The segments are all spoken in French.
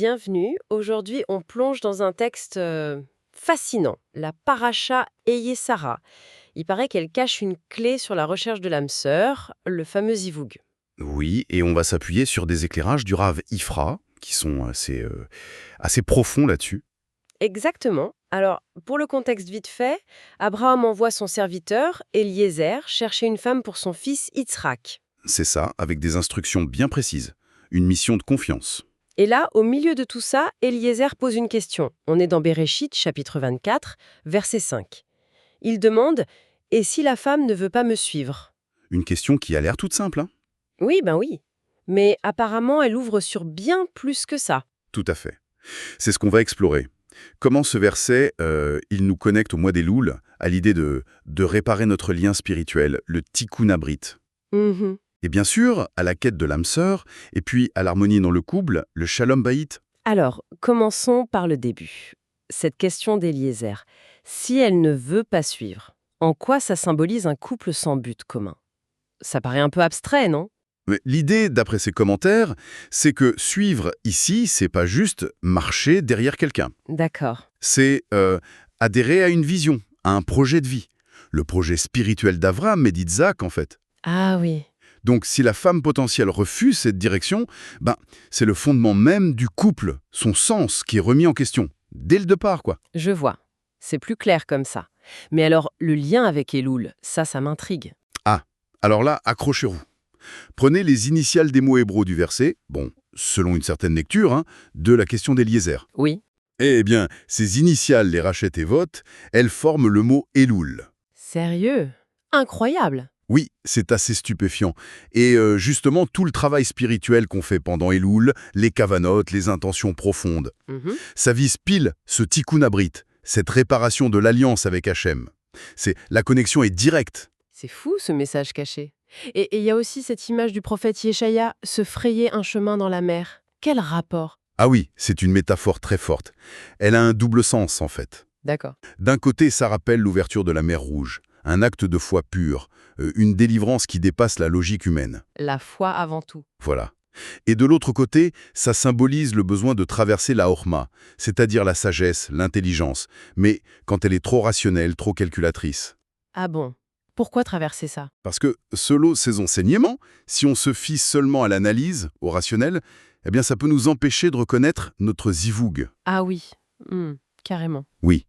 Bienvenue. Aujourd'hui, on plonge dans un texte fascinant, la Paracha Sarah. Il paraît qu'elle cache une clé sur la recherche de l'âme sœur, le fameux Zivug. Oui, et on va s'appuyer sur des éclairages du Rav Ifra, qui sont assez profonds là-dessus. Exactement. Alors, pour le contexte vite fait, Abraham envoie son serviteur, Eliezer, chercher une femme pour son fils Yitzhak. C'est ça, avec des instructions bien précises. Une mission de confiance. Et là, au milieu de tout ça, Eliezer pose une question. On est dans Béréchit, chapitre 24, verset 5. Il demande « Et si la femme ne veut pas me suivre ?» Une question qui a l'air toute simple, hein. Oui, ben oui. Mais apparemment, elle ouvre sur bien plus que ça. Tout à fait. C'est ce qu'on va explorer. Comment ce verset, il nous connecte au mois des Louls, à l'idée de réparer notre lien spirituel, le tikkun abrit. Mhm. Et bien sûr, à la quête de l'âme sœur, et puis à l'harmonie dans le couple, le shalom bayit. Alors, commençons par le début. Cette question d'Eliezer. Si elle ne veut pas suivre, en quoi ça symbolise un couple sans but commun? Ça paraît un peu abstrait, non? Mais l'idée, d'après ses commentaires, c'est que suivre ici, c'est pas juste marcher derrière quelqu'un. D'accord. C'est adhérer à une vision, à un projet de vie. Le projet spirituel d'Avraham et d'Isaac, en fait. Ah oui. Donc si la femme potentielle refuse cette direction, c'est le fondement même du couple, son sens qui est remis en question. Dès le départ, quoi. Je vois. C'est plus clair comme ça. Mais alors, le lien avec Elul, ça m'intrigue. Ah, alors là, accrochez-vous. Prenez les initiales des mots hébreux du verset, selon une certaine lecture, de la question d'Eliezer. Oui. Eh bien, ces initiales, les Rachet et Vote, elles forment le mot Elul. Sérieux? Incroyable. Oui, c'est assez stupéfiant. Et justement, tout le travail spirituel qu'on fait pendant Elul, les kavanotes, les intentions profondes, Mhm. ça vise pile ce tikkun abrit, cette réparation de l'alliance avec Hachem. La connexion est directe. C'est fou ce message caché. Et il y a aussi cette image du prophète Yeshaïa se frayer un chemin dans la mer. Quel rapport? Ah oui, c'est une métaphore très forte. Elle a un double sens, en fait. D'accord. D'un côté, ça rappelle l'ouverture de la mer Rouge, un acte de foi pur, une délivrance qui dépasse la logique humaine. La foi avant tout. Voilà. Et de l'autre côté, ça symbolise le besoin de traverser la horma, c'est-à-dire la sagesse, l'intelligence, mais quand elle est trop rationnelle, trop calculatrice. Ah bon? Pourquoi traverser ça? Parce que, selon ces enseignements, si on se fie seulement à l'analyse, au rationnel, eh bien ça peut nous empêcher de reconnaître notre zivug. Ah oui. Carrément. Oui.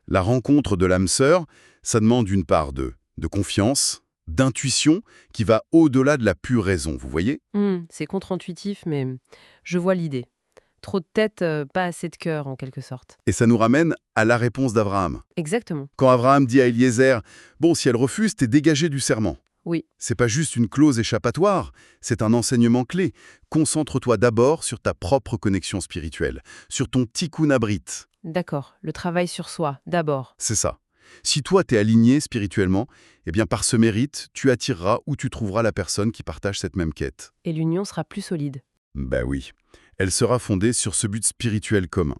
La rencontre de l'âme sœur, ça demande une part de confiance, d'intuition, qui va au-delà de la pure raison, vous voyez? C'est contre-intuitif, mais je vois l'idée. Trop de tête, pas assez de cœur, en quelque sorte. Et ça nous ramène à la réponse d'Abraham. Exactement. Quand Abraham dit à Eliezer, « si elle refuse, t'es dégagé du serment. » Oui. C'est pas juste une clause échappatoire, c'est un enseignement clé. Concentre-toi d'abord sur ta propre connexion spirituelle, sur ton tikkun abrit. D'accord. Le travail sur soi, d'abord. C'est ça. Si toi, t'es aligné spirituellement, eh bien par ce mérite, tu attireras ou tu trouveras la personne qui partage cette même quête. Et l'union sera plus solide. Ben oui. Elle sera fondée sur ce but spirituel commun.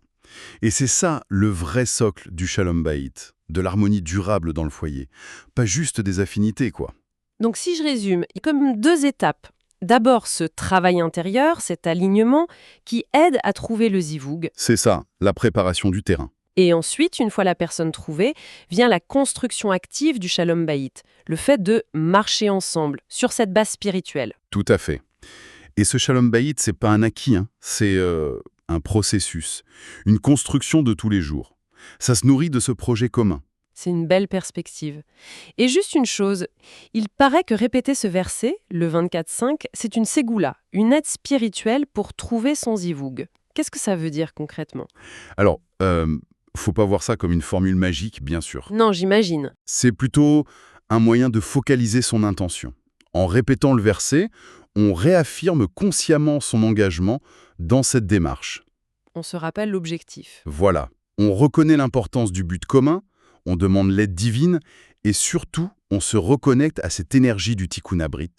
Et c'est ça le vrai socle du Shalom Bayit, de l'harmonie durable dans le foyer. Pas juste des affinités, quoi. Donc si je résume, il y a comme deux étapes. D'abord, ce travail intérieur, cet alignement qui aide à trouver le zivug. C'est ça, la préparation du terrain. Et ensuite, une fois la personne trouvée, vient la construction active du Shalom Bayit, le fait de marcher ensemble sur cette base spirituelle. Tout à fait. Et ce Shalom Bayit, c'est pas un acquis, c'est un processus, une construction de tous les jours. Ça se nourrit de ce projet commun. C'est une belle perspective. Et juste une chose, il paraît que répéter ce verset, le 24-5, c'est une ségoula, une aide spirituelle pour trouver son zivug. Qu'est-ce que ça veut dire concrètement? Alors, faut pas voir ça comme une formule magique, bien sûr. Non, j'imagine. C'est plutôt un moyen de focaliser son intention. En répétant le verset, on réaffirme consciemment son engagement dans cette démarche. On se rappelle l'objectif. Voilà. On reconnaît l'importance du but commun, on demande l'aide divine, et surtout, on se reconnecte à cette énergie du tikkun abrit.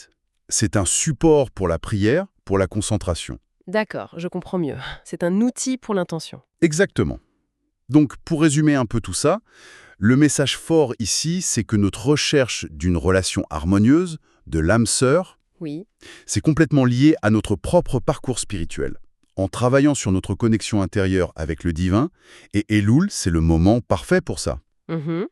C'est un support pour la prière, pour la concentration. D'accord, je comprends mieux. C'est un outil pour l'intention. Exactement. Donc, pour résumer un peu tout ça, le message fort ici, c'est que notre recherche d'une relation harmonieuse, de l'âme sœur, Oui. c'est complètement lié à notre propre parcours spirituel. en travaillant sur notre connexion intérieure avec le divin, et Elul, c'est le moment parfait pour ça. Mhm.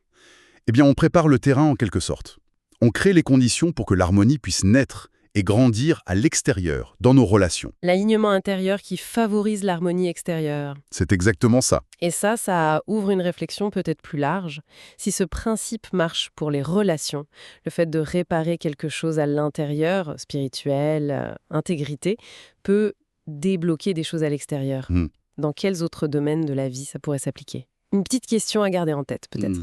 Eh bien, on prépare le terrain en quelque sorte. On crée les conditions pour que l'harmonie puisse naître et grandir à l'extérieur, dans nos relations. L'alignement intérieur qui favorise l'harmonie extérieure. C'est exactement ça. Et ça ouvre une réflexion peut-être plus large. Si ce principe marche pour les relations, le fait de réparer quelque chose à l'intérieur, spirituel, intégrité, peut débloquer des choses à l'extérieur. Hmm. Dans quels autres domaines de la vie ça pourrait s'appliquer? Une petite question à garder en tête, peut-être.